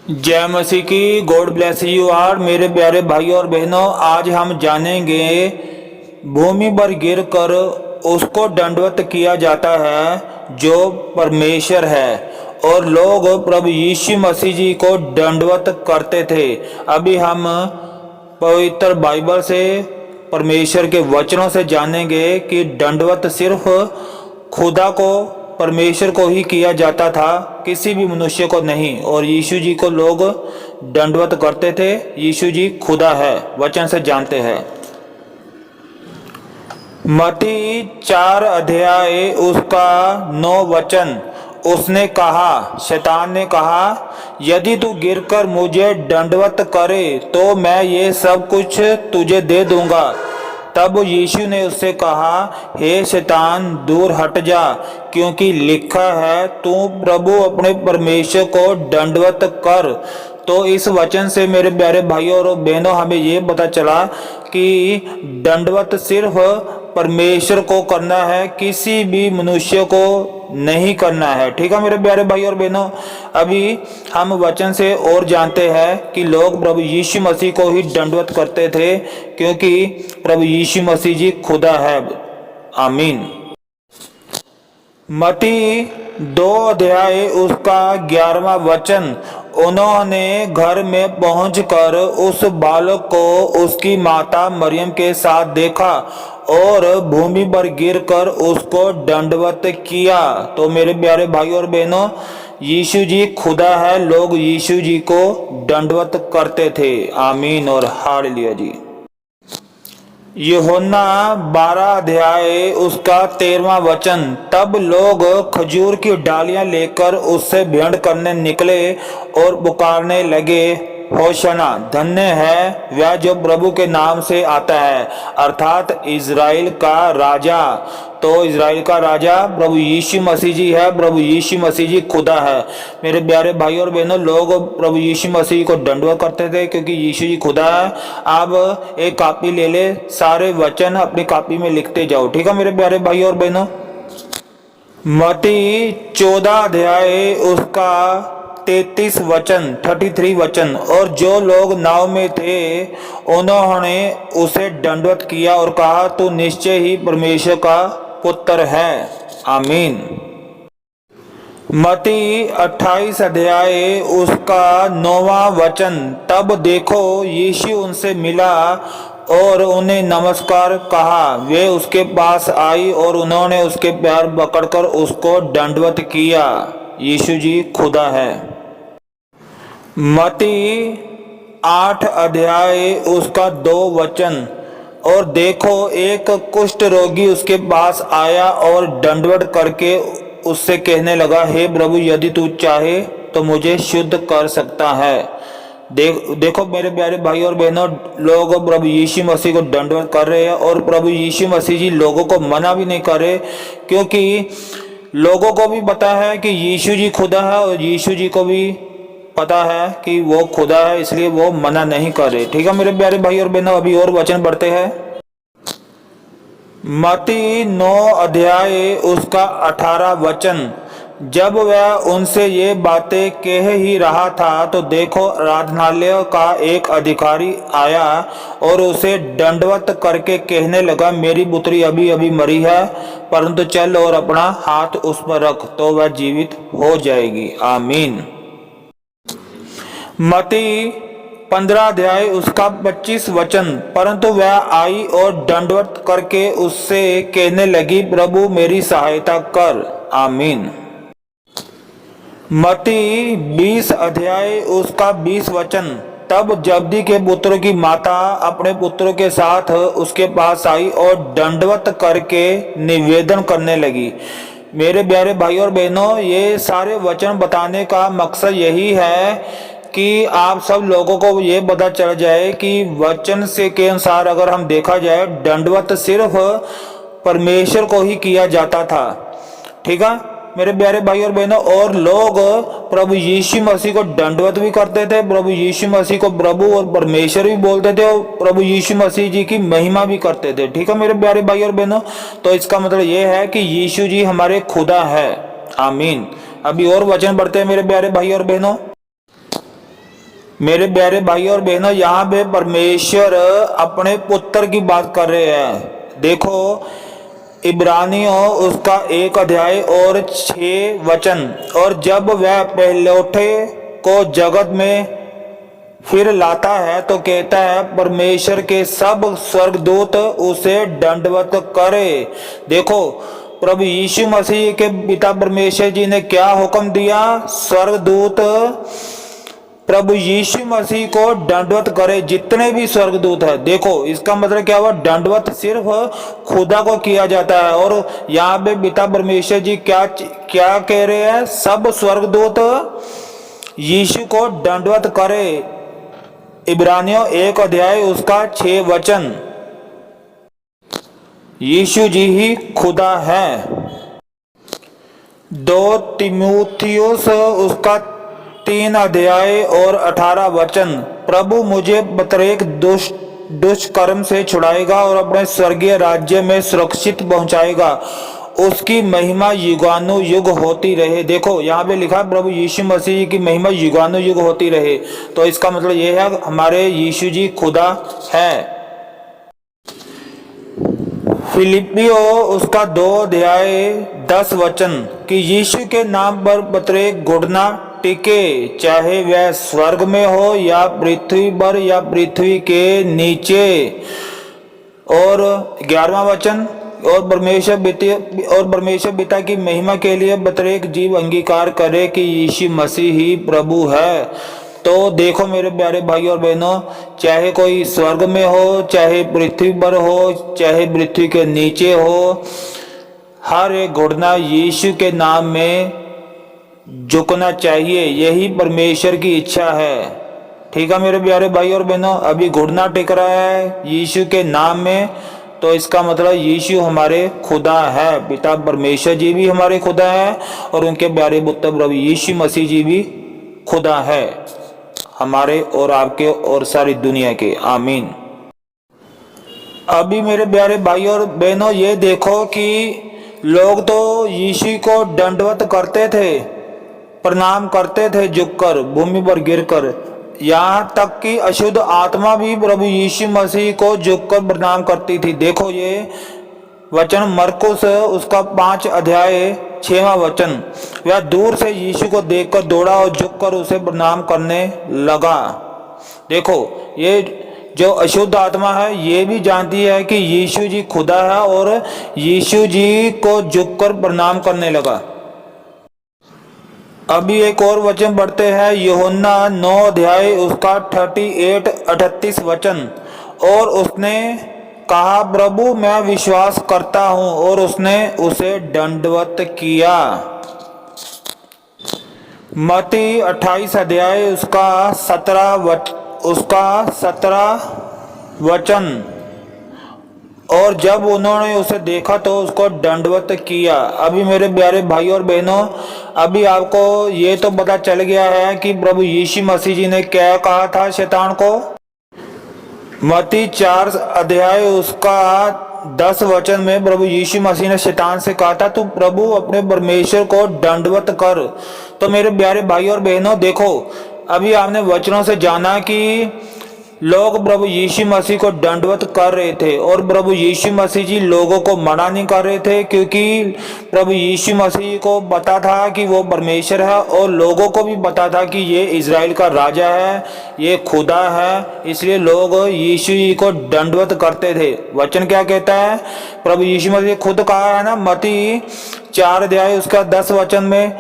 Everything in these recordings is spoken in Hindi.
जय मसीह की। गॉड ब्लेस यू आर मेरे प्यारे भाई और बहनों। आज हम जानेंगे भूमि पर गिरकर उसको दंडवत किया जाता है जो परमेश्वर है, और लोग प्रभु यीशु मसीह जी को दंडवत करते थे। अभी हम पवित्र बाइबल से, परमेश्वर के वचनों से जानेंगे कि दंडवत सिर्फ खुदा को, परमेश्वर को ही किया जाता था, किसी भी मनुष्य को नहीं। और यीशु जी को लोग दंडवत करते थे। यीशु जी खुदा है, वचन से जानते हैं। मत्ती 4 अध्याय उसका 9 वचन। उसने कहा, शैतान ने कहा, यदि तू गिरकर मुझे दंडवत करे तो मैं ये सब कुछ तुझे दे दूंगा। तब यीशु ने उससे कहा, हे शैतान, दूर हट जा, क्योंकि लिखा है, तू प्रभु अपने परमेश्वर को दंडवत कर। तो इस वचन से मेरे प्यारे भाइयों और बहनों हमें ये पता चला कि दंडवत सिर्फ परमेश्वर को करना है, किसी भी मनुष्य को नहीं करना है। ठीक है मेरे प्यारे भाई और बहनों। अभी हम वचन से और जानते हैं कि लोग प्रभु यीशु मसीह को ही दंडवत करते थे, क्योंकि प्रभु यीशु मसीह जी खुदा है। आमीन। मत्ती 2 अध्याय उसका 11वां वचन। उन्होंने घर में पहुंचकर उस बालक को उसकी माता मरियम के साथ देखा और भूमि पर गिरकर उसको दंडवत किया। तो मेरे प्यारे भाई और बहनों, यीशु जी खुदा है, लोग यीशु जी को दंडवत करते थे। आमीन और हालेलुया जी। यूहन्ना 12 अध्याय उसका 13वां वचन। तब लोग खजूर की डालियां लेकर उससे भेंट करने निकले और पुकारने लगे, होशाना, धन्य है वह जो प्रभु के नाम से आता है, अर्थात इज़राइल का राजा। तो इज़राइल का राजा प्रभु यीशु मसीह जी है। प्रभु यीशु मसीह जी खुदा है। मेरे प्यारे भाई और बहनों, लोग प्रभु यीशु मसीह को दंडवत करते थे क्योंकि यीशु जी खुदा है। आप एक कॉपी ले ले, सारे वचन अपनी कॉपी में लिखते जाओ। ठीक है मेरे प्यारे भाई और बहनों। मत्ती 14 अध्याय उसका 33 वचन, 33 वचन। और जो लोग नाव में थे उन्होंने उसे दंडवत किया और कहा, तू निश्चय ही परमेश्वर का पुत्र है। आमीन। मत्ती 28 अध्याय उसका 9वां वचन। तब देखो, यीशु उनसे मिला और उन्हें नमस्कार कहा। वे उसके पास आई और उन्होंने उसके पैर पकड़कर उसको दंडवत किया। यीशु जी खुदा है। मत्ती 8 अध्याय उसका 2 वचन। और देखो, एक कुष्ठ रोगी उसके पास आया और दंडवत करके उससे कहने लगा, हे प्रभु, यदि तू चाहे तो मुझे शुद्ध कर सकता है। देखो मेरे प्यारे भाई और बहनों, लोग प्रभु यीशु मसीह को दंडवत कर रहे हैं और प्रभु यीशु मसीह जी लोगों को मना भी नहीं कर रहे, क्योंकि लोगों को भी पता है कि यीशु जी खुदा है और यीशु जी को भी पता है कि वो खुदा है, इसलिए वो मना नहीं कर रहे। ठीक है मेरे प्यारे भाई और बहनों, अभी और वचन पढ़ते हैं। मत्ती 9 अध्याय उसका 18 वचन। जब वह उनसे ये बातें कह ही रहा था तो देखो, आराधनालय का एक अधिकारी आया और उसे दंडवत करके कहने लगा, मेरी पुत्री अभी अभी मरी है, परंतु चल और अपना हाथ उस पर रख तो वह जीवित हो जाएगी। आमीन। मत्ती 15 अध्याय उसका 25 वचन। परंतु वह आई और दंडवत करके उससे कहने लगी, प्रभु मेरी सहायता कर। आमीन। मत्ती 20 अध्याय उसका 20 वचन। तब जब्दी के पुत्रों की माता अपने पुत्रों के साथ उसके पास आई और दंडवत करके निवेदन करने लगी। मेरे प्यारे भाई और बहनों, ये सारे वचन बताने का मकसद यही है कि आप सब लोगों को ये पता चल जाए कि वचन से के अनुसार अगर हम देखा जाए, दंडवत सिर्फ परमेश्वर को ही किया जाता था। ठीक है मेरे प्यारे भाई और बहनों, और लोग प्रभु यीशु मसीह को दंडवत भी करते थे, प्रभु यीशु मसीह को प्रभु और परमेश्वर भी बोलते थे और प्रभु यीशु मसीह जी की महिमा भी करते थे। ठीक है मेरे प्यारे भाई और बहनों, तो इसका मतलब ये है कि यीशु जी हमारे खुदा है। आमीन। अभी और वचन पढ़ते हैं मेरे प्यारे भाई और बहनों। मेरे प्यारे भाई और बहनों, यहाँ पे परमेश्वर अपने पुत्र की बात कर रहे हैं। देखो इब्रानियों उसका 1 अध्याय और 6 वचन। और जब वह पहलौठे को जगत में फिर लाता है तो कहता है परमेश्वर के सब स्वर्गदूत उसे दंडवत करे। देखो प्रभु यीशु मसीह के पिता परमेश्वर जी ने क्या हुक्म दिया, स्वर्गदूत प्रभु यीशु मसीह को दंडवत करे, जितने भी स्वर्गदूत है। देखो इसका मतलब क्या हुआ, दंडवत सिर्फ खुदा को किया जाता है। और यहाँ पे पिता परमेश्वर जी क्या क्या कह रहे हैं, सब स्वर्गदूत यीशु को दंडवत करे। इब्रानियों 1 अध्याय उसका 6 वचन। यीशु जी ही खुदा है। 2 तिमुथियुस उसका 3 अध्याय और 18 वचन। प्रभु मुझे प्रत्येक दुष्कर्म से छुड़ाएगा और अपने स्वर्गीय राज्य में सुरक्षित पहुंचाएगा। उसकी महिमा युगानुयुग होती रहे। देखो यहाँ पे लिखा प्रभु यीशु मसीह की महिमा युगानुयुग होती रहे। तो इसका मतलब ये है हमारे यीशु जी खुदा है। फिलिपियो उसका 2 अध्याय 10 वचन कि यीशु के नाम पर प्रत्येक घुटना टिके, चाहे वह स्वर्ग में हो या पृथ्वी पर या पृथ्वी के नीचे। और 11वां वचन, और परमेश्वर पिता की महिमा के लिए प्रत्येक जीव अंगीकार करे कि यीशु मसीह ही प्रभु है। तो देखो मेरे प्यारे भाई और बहनों, चाहे कोई स्वर्ग में हो, चाहे पृथ्वी पर हो, चाहे पृथ्वी के नीचे हो, हर एक घुटना यीशु के नाम में झुकना चाहिए। यही परमेश्वर की इच्छा है। ठीक है मेरे प्यारे भाई और बहनों, अभी घुटना टिक रहा है यीशु के नाम में, तो इसका मतलब यीशु हमारे खुदा है। पिता परमेश्वर जी भी हमारे खुदा है और उनके प्यारे पुत्र प्रभु यीशु मसीह जी भी खुदा है, हमारे और आपके और सारी दुनिया के। आमीन। अभी मेरे प्यारे भाई और बहनों, ये देखो कि लोग तो यीशु को दंडवत करते थे, प्रणाम करते थे झुककर, भूमि पर गिरकर। यहाँ तक कि अशुद्ध आत्मा भी प्रभु यीशु मसीह को झुककर प्रणाम करती थी। देखो ये वचन मरकुस उसका 5 अध्याय 6 वचन। वह दूर से यीशु को देखकर दौड़ा और झुककर उसे प्रणाम करने लगा। देखो ये जो अशुद्ध आत्मा है ये भी जानती है कि यीशु जी खुदा है और यीशु जी को झुककर प्रणाम करने लगा। अभी एक और वचन पढ़ते हैं, यूहन्ना 9 अध्याय उसका 38 वचन। और उसने कहा प्रभु मैं विश्वास करता हूं, और उसने उसे दंडवत किया। मत्ती 28 अध्याय उसका 17 वचन। और जब उन्होंने उसे देखा तो उसको दंडवत किया। अभी मेरे प्यारे भाई और बहनों, अभी आपको ये तो पता चल गया है कि प्रभु यीशु मसीह जी ने क्या कहा था शैतान को। मत्ती 4 अध्याय उसका 10 वचन में प्रभु यीशु मसीह ने शैतान से कहा था तू प्रभु अपने परमेश्वर को दंडवत कर। तो मेरे प्यारे भाई और बहनों देखो, अभी आपने वचनों से जाना कि लोग प्रभु यीशु मसीह को दंडवत कर रहे थे और प्रभु यीशु मसीह जी लोगों को मना नहीं कर रहे थे, क्योंकि प्रभु यीशु मसीह को पता था कि वो परमेश्वर है और लोगों को भी पता था कि ये इज़राइल का राजा है, ये खुदा है। इसलिए लोग यीशु जी को दंडवत करते थे। वचन क्या कहता है, प्रभु यीशु मसीह खुद कहा है ना मत्ती 4 अध्याय उसका 10 वचन में,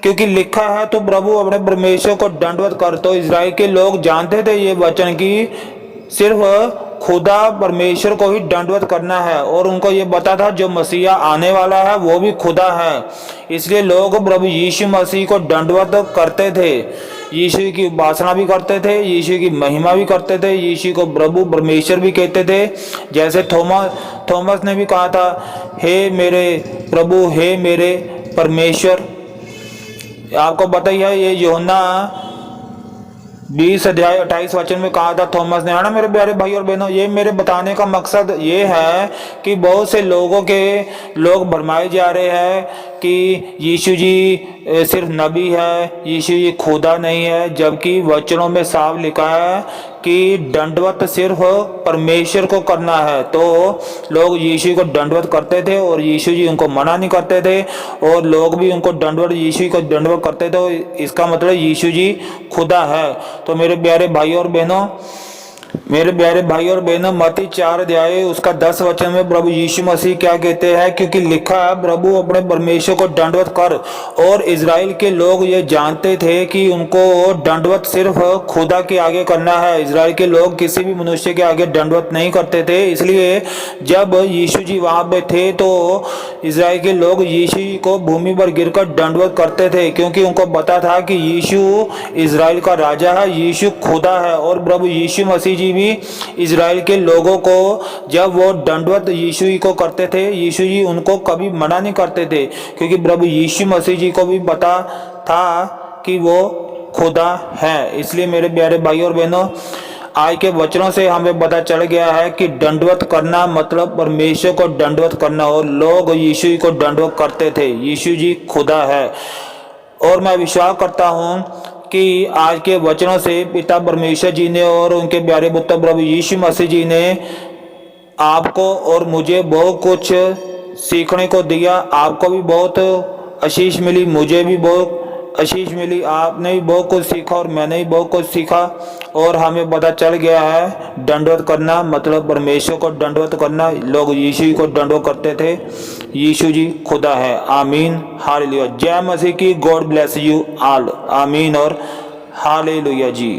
क्योंकि लिखा है तो प्रभु अपने परमेश्वर को दंडवत कर। तो इज़राइल के लोग जानते थे ये वचन की सिर्फ खुदा परमेश्वर को ही दंडवत करना है, और उनको ये पता था जो मसीहा आने वाला है वो भी खुदा है। इसलिए लोग प्रभु यीशु मसीह को दंडवत करते थे, यीशु की उपासना भी करते थे, यीशु की महिमा भी करते थे, यीशु को प्रभु परमेश्वर भी कहते थे। जैसे थॉमस ने भी कहा था, हे मेरे प्रभु, हे मेरे परमेश्वर। आपको पता ही है ये यूहन्ना 20 अध्याय 28 वचन में कहा था थॉमस ने, है ना मेरे प्यारे भाई और बहनों। ये मेरे बताने का मकसद ये है कि बहुत से लोग भरमाए जा रहे हैं कि यीशु जी सिर्फ नबी है, यीशु जी खुदा नहीं है, जबकि वचनों में साफ लिखा है कि दंडवत सिर्फ परमेश्वर को करना है। तो लोग यीशु को दंडवत करते थे और यीशु जी उनको मना नहीं करते थे, और लोग भी उनको दंडवत, यीशु को दंडवत करते थे। इसका मतलब यीशु जी खुदा है। तो मेरे प्यारे भाई और बहनों, मत्ती 4 अध्याय उसका 10 वचन में प्रभु यीशु मसीह क्या कहते हैं, क्योंकि लिखा है प्रभु अपने परमेश्वर को दंडवत कर। और इजराइल के लोग ये जानते थे कि उनको दंडवत सिर्फ खुदा के आगे करना है। इजराइल के लोग किसी भी मनुष्य के आगे दंडवत नहीं करते थे। इसलिए जब यीशु जी वहां पे थे तो इजराइल के लोग यीशु को भूमि पर गिरकर दंडवत करते थे, क्योंकि उनको पता था कि यीशु इजराइल का राजा है, यीशु खुदा है। और प्रभु यीशु मसीह जी भी इजराइल के लोगों को जब वो दंडवत यीशु जी को करते थे, यीशु जी उनको कभी मना नहीं करते थे, क्योंकि प्रभु यीशु मसीह जी को भी पता था कि वो खुदा है। इसलिए मेरे प्यारे भाई और बहनों, आज के वचनों से हमें पता चल गया है कि दंडवत करना मतलब परमेश्वर को दंडवत करना, और लोग यीशु जी को दंडवत करते थे। यीशु जी खुदा है। और मैं विश्वास करता हूँ कि आज के वचनों से पिता परमेश्वर जी ने और उनके प्यारे पुत्र प्रभु यीशु मसीह जी ने आपको और मुझे बहुत कुछ सीखने को दिया। आपको भी बहुत आशीष मिली, मुझे भी बहुत आशीष मिली। आपने भी बहुत कुछ सीखा और मैंने भी बहुत कुछ सीखा, और हमें पता चल गया है दंडवत करना मतलब परमेश्वर को दंडवत करना। लोग यीशु जी को दंडवत करते थे। यीशु जी खुदा है। आमीन, हालेलुया। जय मसीह की। God bless you all. आमीन और हालेलुया जी।